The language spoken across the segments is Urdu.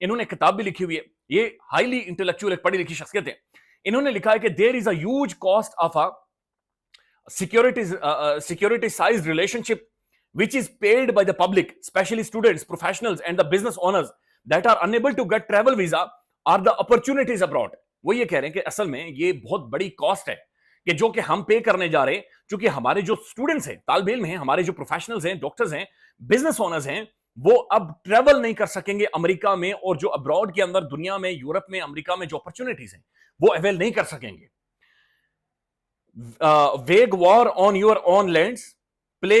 انہوں نے کتاب بھی لکھی ہوئی ہے, یہ ہائیلی انٹلیکچوئل ایک پڑھی لکھی شخصیت ہے. انہوں نے لکھا ہے کہ there is a huge cost of a securitized relationship which is paid by the public, especially students, professionals and the business owners that are unable to get travel visa or the opportunities abroad. وہ یہ کہہ رہے ہیں کہ اصل میں یہ بہت بڑی کاسٹ ہے کہ جو کہ ہم پے کرنے جا رہے ہیں, چونکہ ہمارے جو اسٹوڈنٹس ہیں, طالب علم ہیں, ہمارے جو پروفیشنلز ہیں, ڈاکٹرز ہیں, بزنس اونرز ہیں, وہ اب ٹریول نہیں کر سکیں گے امریکہ میں, اور جو ابراڈ کے اندر دنیا میں, یورپ میں, امریکہ میں جو اپرچونٹیز ہیں وہ اویل نہیں کر سکیں گے. ویگ وار آن یور اون لینڈس پلے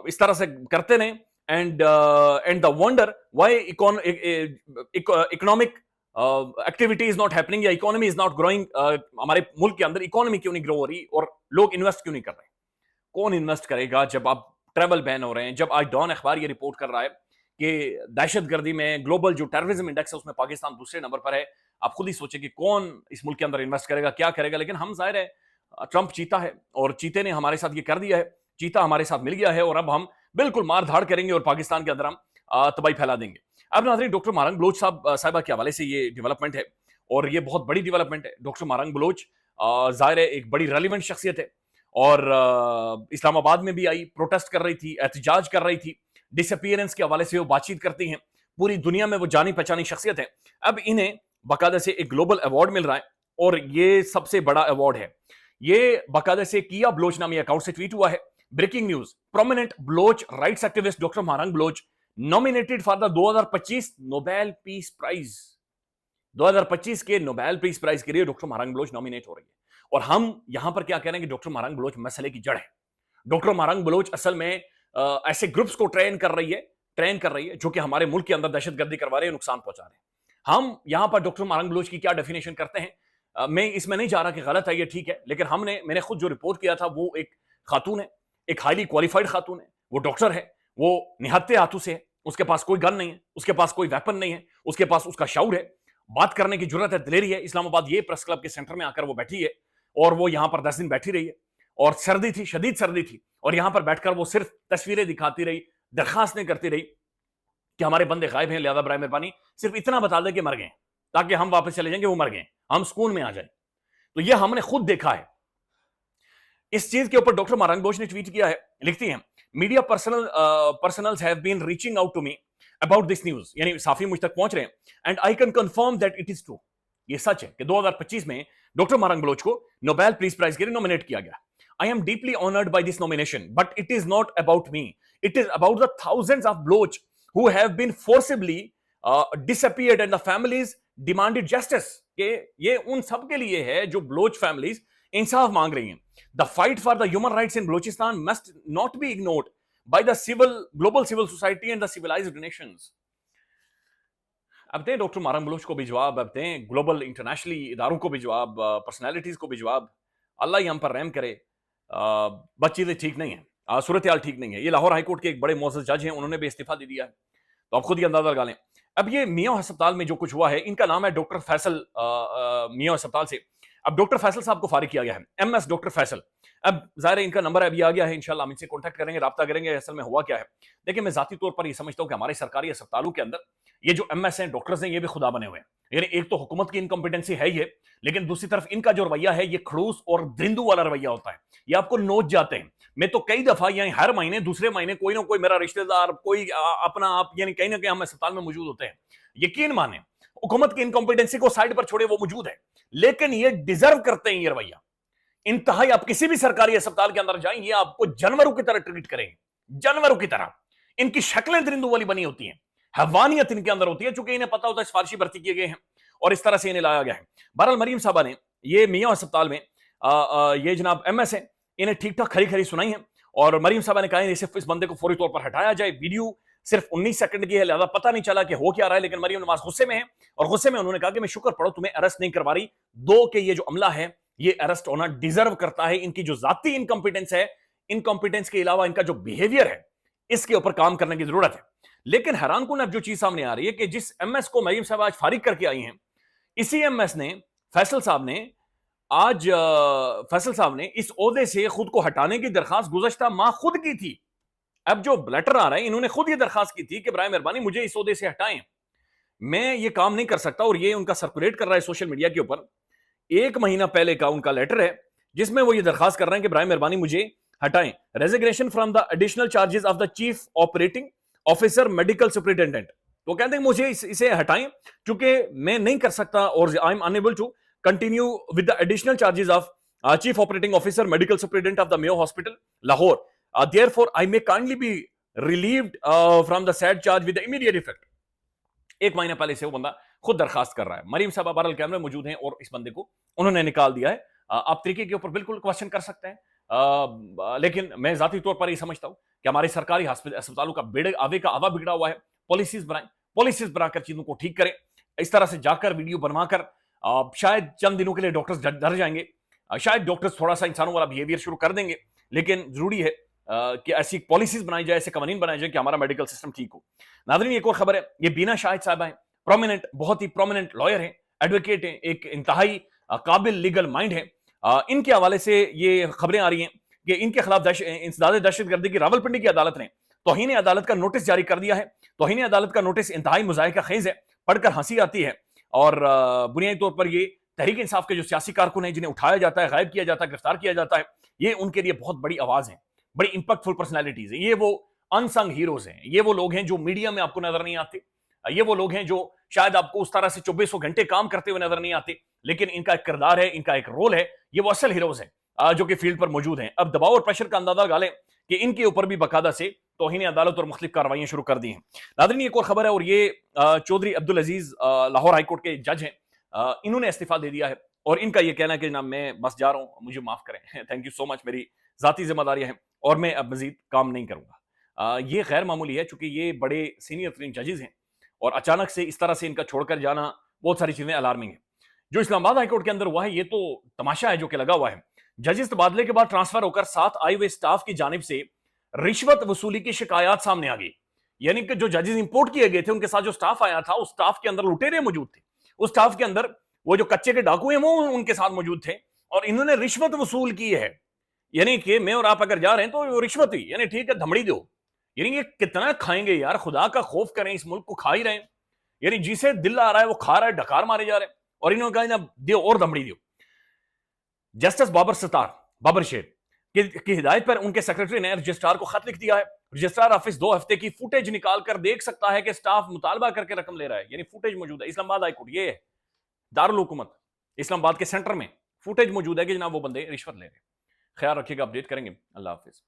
اس طرح سے کرتے رہیں, and the wonder why economic activity is not happening, یا اکانومی از ناٹ گروئنگ. ہمارے ملک کے اندر اکانومی کیوں نہیں گرو ہو رہی اور لوگ انویسٹ کیوں نہیں کر رہے؟ کون انویسٹ کرے گا جب آپ ٹریول بین ہو رہے ہیں؟ جب آج ڈان اخبار یہ رپورٹ کر رہا ہے کہ دہشت گردی میں گلوبل جو ٹیررزم انڈیکس ہے اس میں پاکستان دوسرے نمبر پر ہے, آپ خود ہی سوچیں کہ کون اس ملک کے اندر انویسٹ کرے گا, کیا کرے گا. لیکن ہم ظاہر ہے ٹرمپ چیتا ہے, اور چیتے نے ہمارے ساتھ یہ کر دیا ہے, چیتا ہمارے ساتھ مل گیا ہے, اور اب ہم بالکل مار دھاڑ کریں گے اور پاکستان کے اندر ہم تباہی پھیلا دیں گے. اب ناظرین, ڈاکٹر مارنگ بلوچ صاحبہ کے حوالے سے یہ ڈیولپمنٹ ہے, اور یہ بہت بڑی ڈیولپمنٹ ہے. ڈاکٹر مارنگ بلوچ ظاہر ہے ایک بڑی ریلیونٹ شخصیت ہے, اور اسلام آباد میں بھی آئی, پروٹیسٹ کر رہی تھی, احتجاج کر رہی تھی, ڈس اپیئرنس کے حوالے سے وہ بات چیت کرتی ہیں, پوری دنیا میں وہ جانی پہچانی شخصیت ہے. اب انہیں باقاعدہ سے ایک گلوبل ایوارڈ مل رہا ہے, اور یہ سب سے بڑا ایوارڈ ہے. یہ باقاعدہ سے کیا بلوچ نامی اکاؤنٹ سے ٹویٹ ہوا ہے. Breaking news, prominent Baloch rights activist doctor Mahrang Baloch nominated for the 2025 Nobel peace prize. 2025 کے نوبیل پیس پرائز کے لیے ڈاکٹر مارنگ بلوچ نومینیٹ ہو رہی ہے. اور ہم یہاں پر کیا کہہ رہے ہیں کہ ڈاکٹر مارنگ بلوچ مسئلے کی جڑ ہے. ڈاکٹر مارنگ بلوچ اصل میں ایسے گروپس کو ٹرین کر رہی ہے جو کہ ہمارے ملک کے اندر دہشت گردی کروا رہے ہیں, نقصان پہنچا رہے ہیں. ہم یہاں پر ڈاکٹر مارنگ بلوچ کی کیا ڈیفینیشن کرتے ہیں, میں اس میں نہیں جا رہا کہ غلط ہے یہ ٹھیک ہے, لیکن میں نے خود جو رپورٹ کیا تھا وہ ایک خاتون ہے, ایک ہائیلی کوالیفائڈ خاتون ہے, وہ ڈاکٹر ہے, وہ نہتے ہاتھوں سے ہے, اس کے پاس کوئی گن نہیں ہے, اس کے پاس کوئی ویپن نہیں ہے, اس کے پاس اس کا شعور ہے, بات کرنے کی جرت ہے, دلیری ہے. اسلام آباد یہ پریس کلب کے سینٹر میں آ کر وہ بیٹھی ہے, اور وہ یہاں پر 10 دن بیٹھی رہی ہے, اور سردی تھی, شدید سردی تھی, اور یہاں پر بیٹھ کر وہ صرف تصویریں دکھاتی رہی, درخواستیں کرتی رہی کہ ہمارے بندے غائب ہیں, لہذا برائے مہربانی صرف اتنا بتا دیں کہ مر گئے, تاکہ ہم واپس چلے جائیں کہ وہ مر گئے, ہم سکون میں آ جائیں. تو یہ ہم نے خود دیکھا ہے. اس چیز کے اوپر ڈاکٹر مارنگ بلوچ نے ٹویٹ کیا ہے, لکھتی ہیں media personnels have been reaching out to me about this news, یعنی صحافی مجھ تک پہنچ رہے ہیں, and I can confirm that it is true. یہ سچ ہے کہ 2025 میں ڈاکٹر مارنگ بلوچ کو نوبیل پیس پرائز کے لیے نومینیٹ کیا گیا. I am deeply honored by this nomination, but it is not about me. It is about the thousands of Baloch who have been forcibly disappeared and the families demanded justice. کہ یہ ان سب کے لیے ہے جو بلوچ فیملیز انصاف مانگ رہی ہیں. The fight for the human rights in Balochistan must not be ignored by the global civil society and the civilized nations. اب دیں ڈاکٹر مارنگ بلوچ کو بھی جواب, اب دیں گلوبل انٹرنیشنلی اداروں کو بھی جواب, پرسنالٹیز کو بھی جواب. اللہ ہی ہم پر رحم کرے. بس چیزیں ٹھیک نہیں ہیں, صورتحال ٹھیک نہیں ہے. یہ لاہور ہائی کورٹ کے ایک بڑے معزز جج ہیں, انہوں نے بھی استعفیٰ دے دیا ہے, تو آپ خود ہی اندازہ لگا لیں. اب یہ میو ہسپتال میں جو کچھ ہوا ہے, ان کا نام ہے ڈاکٹر فیصل, میو ہسپتال سے. اب ڈاکٹر فیصل صاحب کو فارغ کیا گیا ہے, ایم ایس ڈاکٹر فیصل. اب ظاہر ہے ان کا نمبر ابھی آ گیا ہے, انشاءاللہ ہم ان سے کانٹیکٹ کریں گے, رابطہ کریں گے اصل میں ہوا کیا ہے. لیکن میں ذاتی طور پر یہ سمجھتا ہوں کہ ہمارے سرکاری اسپتالوں کے اندر یہ جو ایم ایس ہیں, ڈاکٹرز ہیں, یہ بھی خدا بنے ہوئے ہیں. یعنی ایک تو حکومت کی انکمپیٹنسی ہے یہ, لیکن دوسری طرف ان کا جو رویہ ہے یہ کھڑوس اور درندو والا رویہ ہوتا ہے. یہ آپ کو نوچ جاتے ہیں. میں تو کئی دفعہ یعنی ہر مہینے دوسرے مہینے کوئی نہ کوئی میرا رشتہ دار, کوئی اپنا آپ, یعنی کہیں نہ کہیں ہم اسپتال میں موجود ہوتے ہیں. یقین مانیں حکومت کی انکمپیٹنسی کو سائڈ پر چھوڑے, وہ موجود ہے, لیکن یہ ڈیزرو کرتے ہیں یہ رویہ انتہائی. آپ کسی بھی سرکاری اسپتال کے اندر جائیں, یہ آپ کو جانوروں کی طرح ٹریٹ کریں گے, جانوروں کی طرح. ان کی شکلیں درندوں والی بنی ہوتی ہیں, حیوانیت ان کے اندر ہوتی ہے, چونکہ انہیں پتا ہوتا ہے سفارشی بھرتی کیے گئے ہیں اور اس طرح سے انہیں لایا گیا ہے. بہرحال مریم صاحبہ نے یہ میاں اسپتال میں یہ جناب ایم ایس ہیں, انہیں ٹھیک ٹھاک کھری کھری سنائی ہیں, اور مریم صاحبہ نے کہا ہے صرف اس بندے کو فوری طور پر ہٹایا جائے. ویڈیو صرف 19 سیکنڈ کی ہے, لہذا پتہ نہیں چلا کہ ہو کیا رہا ہے. لیکن مریم نواز غصے میں ہے, اور غصے میں انہوں نے کہا کہ میں شکر پڑھو تمہیں ارسٹ نہیں کروا رہی, دو کہ یہ جو عملہ ہے یہ ارسٹ ہونا ڈیزرو کرتا ہے. ان کی جو ذاتی انکمپیٹنس ہے, انکمپیٹنس کے علاوہ ان کا جو بیہیویئر ہے, اس کے اوپر کام کرنے کی ضرورت ہے. لیکن حیران کن اب جو چیز سامنے آ رہی ہے کہ جس ایم ایس کو مریم صاحب آج فارغ کر کے آئی ہیں, اسی ایم ایس نے فیصل صاحب نے اس عہدے سے خود کو ہٹانے کی درخواست گزشتہ ماہ خود کی تھی. اب جو لیٹر آ رہا ہے انہوں نے خود یہ درخواست کی تھی کہ برائے مہربانی مجھے اس عہدے سے ہٹائیں، میں یہ کام نہیں کر سکتا، اور یہ ان کا سرکولیٹ کر رہا ہے سوشل میڈیا کے اوپر. 1 مہینہ پہلے کا ان کا لیٹر ہے جس میں وہ یہ درخواست کر رہے ہیں کہ برائے مہربانی مجھے ہٹائیں. Resignation from the additional charges of the chief operating officer medical superintendent. تو کہتے ہیں مجھے اسے ہٹائیں کیونکہ میں نہیں کر سکتا اور I am unable to continue with the additional charges of chief operating officer medical superintendent of the Mayo hospital Lahore. Therefore I may kindly be relieved from the said charge with the immediate effect. 1 مہینہ پہلے سے وہ بندہ خود درخواست کر رہا ہے. مریم صاحبہ بہرحال کیمرے موجود ہیں اور اس بندے کو انہوں نے نکال دیا ہے. آپ طریقے کے اوپر بالکل کوشچن کر سکتے ہیں، لیکن میں ذاتی طور پر یہ سمجھتا ہوں کہ ہمارے سرکاری اسپتالوں کا بیڑے آوے کا آوا بگڑا ہوا ہے. پالیسیز بنائیں، پالیسیز بنا کر چیزوں کو ٹھیک کریں. اس طرح سے جا کر ویڈیو بنوا کر شاید چند دنوں کے لیے ڈاکٹرز ڈر جائیں گے، شاید ڈاکٹرز تھوڑا سا انسانوں والا بیہیویئر شروع کر دیں گے، لیکن ضروری ہے کہ ایسی پالیسیز بنائی جائے، ایسے قوانین بنائے جائے کہ ہمارا میڈیکل سسٹم ٹھیک ہو. ناظرین ایک اور خبر ہے، یہ بینا شاہد صاحبہ ہیں، پرومیننٹ، بہت ہی پرومیننٹ لائر ہیں، ایڈوکیٹ ہیں، ایک انتہائی قابل لیگل مائنڈ ہیں. ان کے حوالے سے یہ خبریں آ رہی ہیں کہ ان کے خلاف انسداد دہشت گردی کی راولپنڈی کی عدالت نے توہین عدالت کا نوٹس جاری کر دیا ہے. توہین عدالت کا نوٹس انتہائی مضحکہ خیز ہے، پڑھ کر ہنسی آتی ہے، اور بنیادی طور پر یہ تحریک انصاف کے جو سیاسی کارکن ہیں جنہیں اٹھایا جاتا ہے، غائب کیا جاتا ہے، گرفتار کیا جاتا ہے، یہ ان کے لیے بہت بڑی آواز ہیں، بڑی امپیکٹفل پرسنالٹیز ہیں. یہ وہ انسنگ ہیروز ہیں، یہ وہ لوگ ہیں جو میڈیا میں آپ کو نظر نہیں آتے، یہ وہ لوگ ہیں جو شاید آپ کو اس طرح سے 2400 گھنٹے کام کرتے ہوئے نظر نہیں آتے، لیکن ان کا ایک کردار ہے، ان کا ایک رول ہے. یہ وہ اصل ہیروز ہیں جو کہ فیلڈ پر موجود ہیں. اب دباؤ اور پریشر کا اندازہ لگا لیں کہ ان کے اوپر بھی باقاعدہ سے توہین عدالت اور مختلف کارروائیاں شروع کر دی ہیں. ناظرین ایک اور خبر ہے، اور یہ چودھری عبدالعزیز لاہور ہائی کورٹ کے جج ہیں، انہوں نے استعفیٰ دے دیا ہے، اور ان کا یہ کہنا ہے کہ جناب میں بس جا رہا ہوں، مجھے معاف کریں، تھینک یو سو مچ، میری ذاتی ذمہ داریاں ہیں اور میں اب مزید کام نہیں کروں گا. یہ غیر معمولی ہے چونکہ یہ بڑے سینئر ترین ججز ہیں، اور اچانک سے اس طرح سے ان کا چھوڑ کر جانا بہت ساری چیزیں الارمنگ ہیں. جو اسلام آباد ہائی کورٹ کے اندر ہوا ہے یہ تو تماشا ہے جو کہ لگا ہوا ہے. ججز تبادلے کے بعد ٹرانسفر ہو کر ساتھ آئے ہوئے سٹاف کی جانب سے رشوت وصولی کی شکایات سامنے آ گئی. یعنی کہ جو ججز امپورٹ کیے گئے تھے ان کے ساتھ جو سٹاف آیا تھا، اس سٹاف کے اندر لٹیرے موجود تھے، اس سٹاف کے اندر وہ جو کچے کے ڈاکو ہیں وہ ان کے ساتھ موجود تھے، اور انہوں نے رشوت وصول کی ہے. یعنی کہ میں اور آپ اگر جا رہے ہیں تو رشوت ہوئی، یعنی ٹھیک ہے دھمڑی دو. یعنی یہ کتنا کھائیں گے یار، خدا کا خوف کریں، اس ملک کو کھا ہی رہے ہیں. یعنی جسے دل آ رہا ہے وہ کھا رہا ہے، ڈکار مارے جا رہے ہیں، اور انہوں نے کہا دیو اور دھمڑی دیو. جسٹس بابر شیر کی ہدایت پر ان کے سیکرٹری نے رجسٹرار کو خط لکھ دیا ہے. رجسٹرار آفس 2 ہفتے کی فوٹیج نکال کر دیکھ سکتا ہے کہ سٹاف مطالبہ کر کے رقم لے رہا ہے. یعنی فوٹیج موجود ہے. اسلام آباد ہائی کورٹ، یہ ہے دارالحکومت اسلام آباد کے سینٹر میں فوٹیج موجود ہے کہ جناب وہ بندے رشوت لے رہے ہیں. خیال رکھیے گا، اپڈیٹ کریں گے. اللہ حافظ.